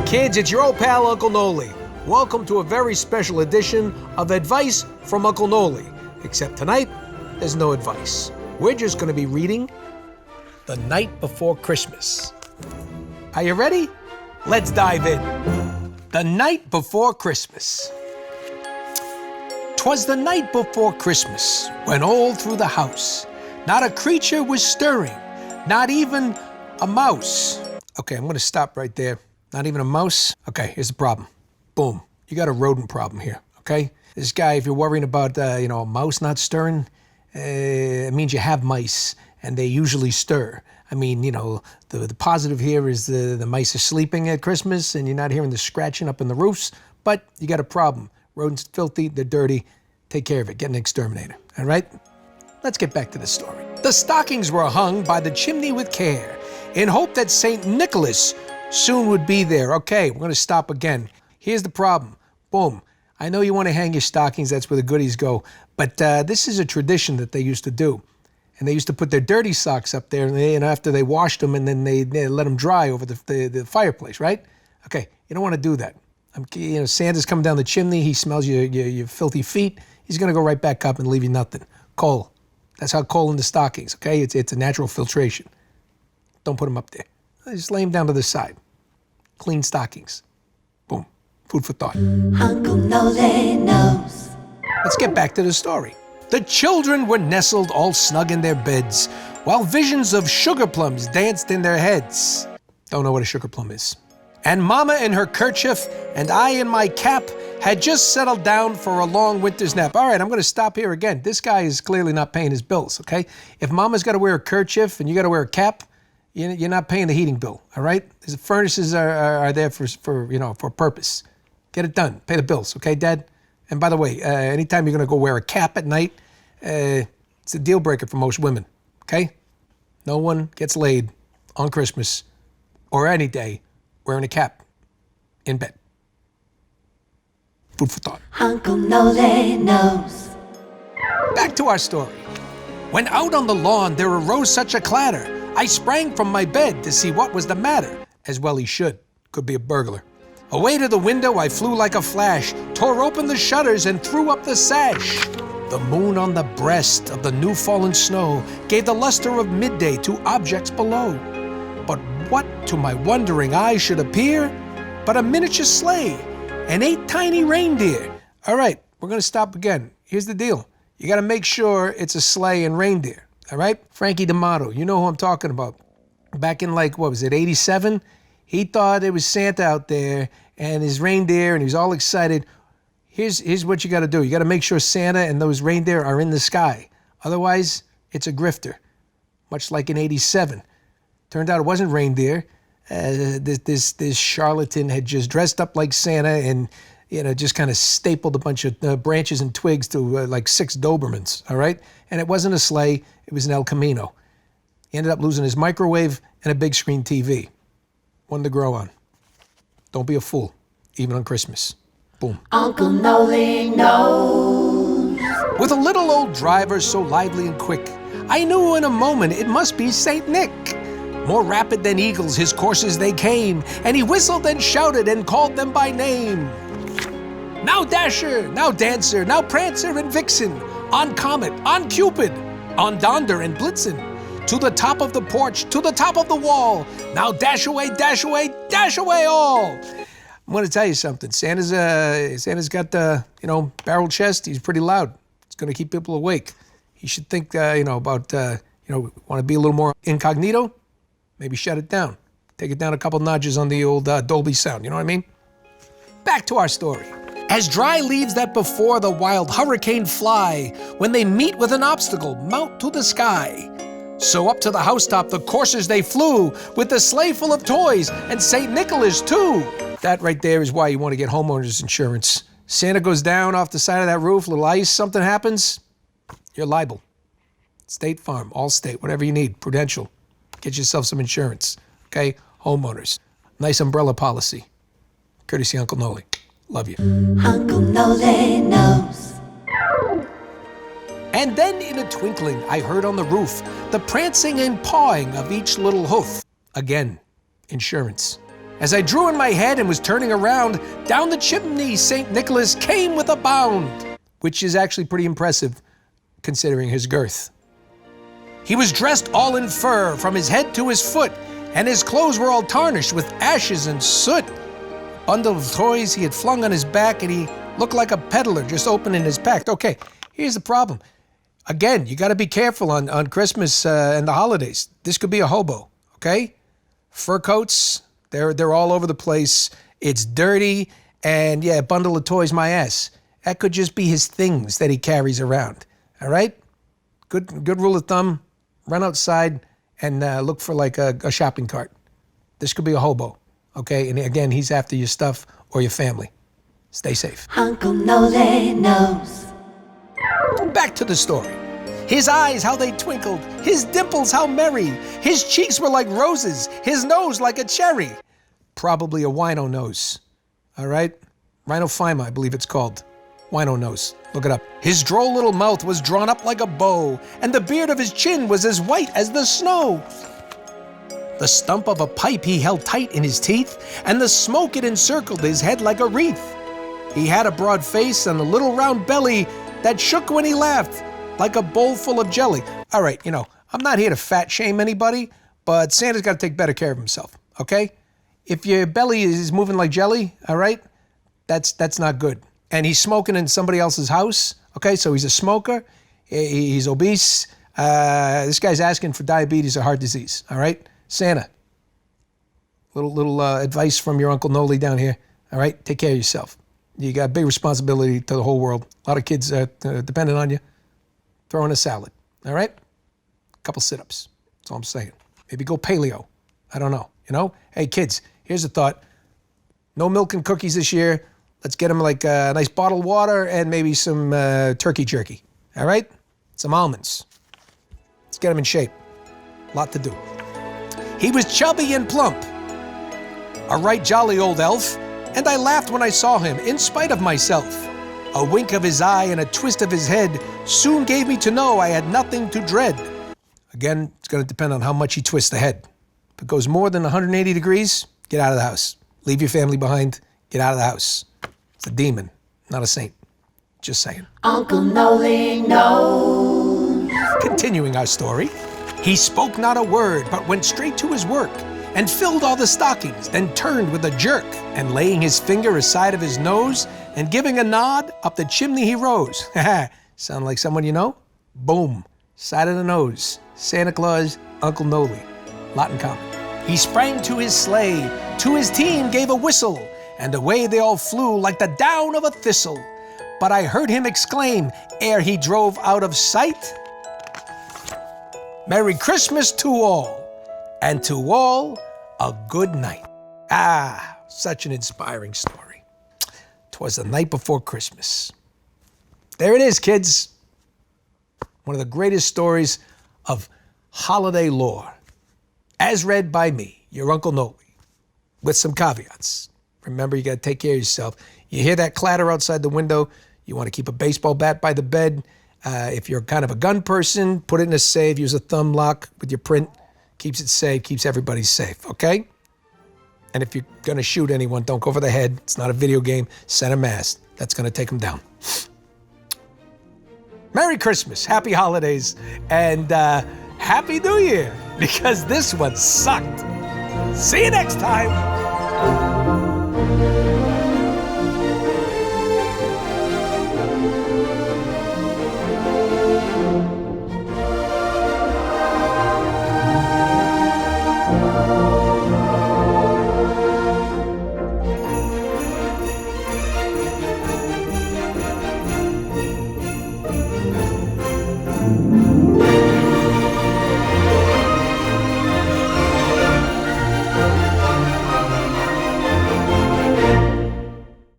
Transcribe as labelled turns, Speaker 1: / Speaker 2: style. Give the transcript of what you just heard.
Speaker 1: Kids, it's your old pal, Uncle Noly. Welcome to a very special edition of Advice from Uncle Noly. Except tonight, there's no advice. We're just going to be reading The Night Before Christmas. Are you ready? Let's dive in. The Night Before Christmas. 'Twas the night before Christmas, when all through the house, not a creature was stirring, not even a mouse. Okay, I'm going to stop right there. Not even a mouse? Okay, here's the problem. Boom. You got a rodent problem here, okay? This guy, if you're worrying about, a mouse not stirring, it means you have mice, and they usually stir. I mean, the positive here is the mice are sleeping at Christmas, and you're not hearing the scratching up in the roofs, but you got a problem. Rodents filthy, they're dirty. Take care of it. Get an exterminator, all right? Let's get back to the story. The stockings were hung by the chimney with care, in hope that St. Nicholas soon would be there. Okay, we're going to stop again. Here's the problem. Boom. I know you want to hang your stockings. That's where the goodies go. But this is a tradition that they used to do. And they used to put their dirty socks up there, and after they washed them, and then they let them dry over the fireplace, right? Okay, you don't want to do that. Santa's coming down the chimney. He smells your filthy feet. He's going to go right back up and leave you nothing. Coal. That's how coal in the stockings, okay? It's a natural filtration. Don't put them up there. Just lay them down to the side. Clean stockings. Boom. Food for thought.
Speaker 2: Uncle Noly knows.
Speaker 1: Let's get back to the story. The children were nestled all snug in their beds, while visions of sugar plums danced in their heads. Don't know what a sugar plum is. And Mama in her kerchief and I in my cap had just settled down for a long winter's nap. All right, I'm going to stop here again. This guy is clearly not paying his bills, okay? If Mama's got to wear a kerchief and you got to wear a cap, you're not paying the heating bill, all right? The furnaces are there for a purpose. Get it done. Pay the bills, okay, Dad? And by the way, anytime you're going to go wear a cap at night, it's a deal breaker for most women, okay? No one gets laid on Christmas or any day wearing a cap in bed. Food for thought.
Speaker 2: Uncle Noly knows.
Speaker 1: Back to our story. When out on the lawn there arose such a clatter, I sprang from my bed to see what was the matter. As well he should. Could be a burglar. Away to the window I flew like a flash, tore open the shutters and threw up the sash. The moon on the breast of the new-fallen snow gave the luster of midday to objects below. But what to my wondering eye should appear but a miniature sleigh and 8 tiny reindeer. All right, we're going to stop again. Here's the deal. You got to make sure it's a sleigh and reindeer. All right? Frankie D'Amato, you know who I'm talking about. Back in 87? He thought it was Santa out there and his reindeer, and he was all excited. Here's what you got to do. You got to make sure Santa and those reindeer are in the sky. Otherwise, it's a grifter, much like in 87. Turned out it wasn't reindeer. This charlatan had just dressed up like Santa and just kind of stapled a bunch of branches and twigs to 6 Dobermans, all right? And it wasn't a sleigh, it was an El Camino. He ended up losing his microwave and a big screen TV. One to grow on. Don't be a fool, even on Christmas. Boom.
Speaker 2: Uncle Noly knows.
Speaker 1: With a little old driver so lively and quick, I knew in a moment it must be Saint Nick. More rapid than eagles his coursers they came, and he whistled and shouted and called them by name. Now Dasher, now Dancer, now Prancer and Vixen, on Comet, on Cupid, on Donder and Blitzen, to the top of the porch, to the top of the wall. Now dash away, dash away, dash away all. I'm going to tell you something. Santa's got barrel chest. He's pretty loud. It's going to keep people awake. He should think, about, want to be a little more incognito? Maybe shut it down. Take it down a couple notches on the old Dolby sound, you know what I mean? Back to our story. As dry leaves that before the wild hurricane fly, when they meet with an obstacle, mount to the sky. So up to the housetop the coursers they flew, with the sleigh full of toys, and St. Nicholas too. That right there is why you want to get homeowners insurance. Santa goes down off the side of that roof, little ice, something happens, you're liable. State Farm, Allstate, whatever you need, Prudential. Get yourself some insurance, okay? Homeowners. Nice umbrella policy. Courtesy Uncle Noly. Love you.
Speaker 2: Uncle Noly knows.
Speaker 1: And then in a twinkling, I heard on the roof the prancing and pawing of each little hoof. Again, insurance. As I drew in my head and was turning around, down the chimney St. Nicholas came with a bound, which is actually pretty impressive considering his girth. He was dressed all in fur from his head to his foot, and his clothes were all tarnished with ashes and soot. A bundle of toys he had flung on his back, and he looked like a peddler just opening his pack. Okay, here's the problem. Again, you got to be careful on Christmas and the holidays. This could be a hobo, okay? Fur coats, they're all over the place. It's dirty, and yeah, a bundle of toys, my ass. That could just be his things that he carries around, all right? Good rule of thumb, run outside and look for like a shopping cart. This could be a hobo, okay? And again, he's after your stuff or your family. Stay safe.
Speaker 2: Uncle Noly knows.
Speaker 1: Back to the story. His eyes, how they twinkled. His dimples, how merry. His cheeks were like roses. His nose like a cherry. Probably a wino nose, all right? Rhinophyma, I believe it's called. Wino nose. Look it up. His droll little mouth was drawn up like a bow, and the beard of his chin was as white as the snow. The stump of a pipe he held tight in his teeth, and the smoke it encircled his head like a wreath. He had a broad face and a little round belly that shook when he laughed, like a bowl full of jelly. All right, I'm not here to fat shame anybody, but Santa's got to take better care of himself, okay? If your belly is moving like jelly, all right, that's not good. And he's smoking in somebody else's house, okay? So he's a smoker, he's obese. This guy's asking for diabetes or heart disease, all right? Santa, little advice from your Uncle Noly down here, all right? Take care of yourself. You got a big responsibility to the whole world. A lot of kids dependent on you. Throw in a salad, all right? A couple sit-ups, that's all I'm saying. Maybe go paleo, I don't know, Hey, kids, here's a thought. No milk and cookies this year. Let's get them like a nice bottle of water and maybe some turkey jerky, all right? Some almonds. Let's get them in shape. Lot to do. He was chubby and plump, a right jolly old elf, and I laughed when I saw him, in spite of myself. A wink of his eye and a twist of his head soon gave me to know I had nothing to dread. Again, it's going to depend on how much he twists the head. If it goes more than 180 degrees, get out of the house. Leave your family behind, get out of the house. It's a demon, not a saint. Just saying.
Speaker 2: Uncle Noly knows.
Speaker 1: Continuing our story, he spoke not a word, but went straight to his work, and filled all the stockings, then turned with a jerk, and laying his finger aside of his nose, and giving a nod, up the chimney he rose. Sound like someone you know? Boom, side of the nose. Santa Claus, Uncle Noly. Lot in common. He sprang to his sleigh, to his team gave a whistle, and away they all flew like the down of a thistle. But I heard him exclaim, ere he drove out of sight, Merry Christmas to all, and to all a good night. Ah, such an inspiring story. 'Twas the night before Christmas. There it is, kids. One of the greatest stories of holiday lore, as read by me, your Uncle Noly, with some caveats. Remember, you got to take care of yourself. You hear that clatter outside the window, you want to keep a baseball bat by the bed. If you're kind of a gun person, put it in a safe, use a thumb lock with your print. Keeps it safe, keeps everybody safe, okay? And if you're going to shoot anyone, don't go for the head. It's not a video game. Set a mask. That's going to take them down. Merry Christmas, happy holidays, and Happy New Year, because this one sucked. See you next time.